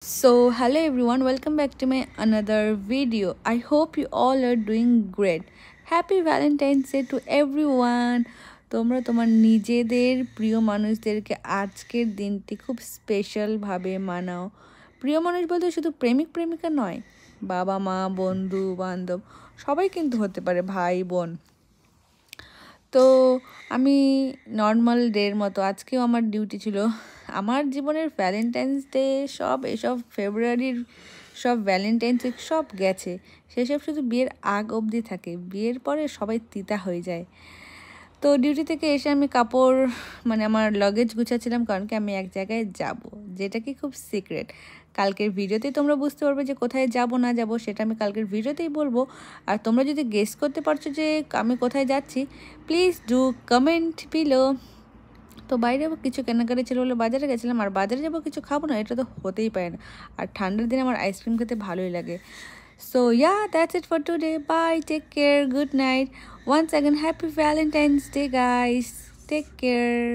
So hello everyone, welcome back to my another video. I hope you all are doing great. Happy Valentine's Day to everyone. তোমরা তোমার নিজেদের প্রিয় মানুষদেরকে আজকের দিনটি খুব স্পেশাল ভাবে মানাও। প্রিয় মানুষ বলতে শুধু প্রেমিক প্রেমিকা নয়, বাবা মা বন্ধু বান্ধব সবাই কিন্তু হতে পারে, ভাই বোন। তো আমি নর্মাল ডের মতো আজকেও আমার ডিউটি ছিল। আমার জীবনের ভ্যালেন্টাইন্স ডে এসব ফেব্রুয়ারির সব ভ্যালেন্টাইন্স উইক সব গেছে, সেসব শুধু বিয়ের আগ অবধি থাকে, বিয়ের পরে সবাই তিতা হয়ে যায়। তো ডিউটি থেকে এসে আমি কাপড় আমার লগেজ গুছাচ্ছিলাম, কারণ কি আমি এক জায়গায় যাব, যেটা কি খুব সিক্রেট। কালকের ভিডিওতেই তোমরা বুঝতে পারবে যে কোথায় যাব না যাব, সেটা আমি কালকের ভিডিওতেই বলবো। আর তোমরা যদি গেস করতে পারছো যে আমি কোথায় যাচ্ছি, প্লিজ ডু কমেন্ট বিলো। তো বাইরে কিছু কেনাকাটি ছিল বলে বাজারে গেছিলাম, আর বাজারে যাবো কিছু খাবো না, এটা তো হতেই পারে না। আর ঠান্ডার দিনে আমার আইসক্রিম খেতে ভালোই লাগে। So yeah, that's it for today. Bye, take care, good night. Once again, happy Valentine's Day, guys. Take care.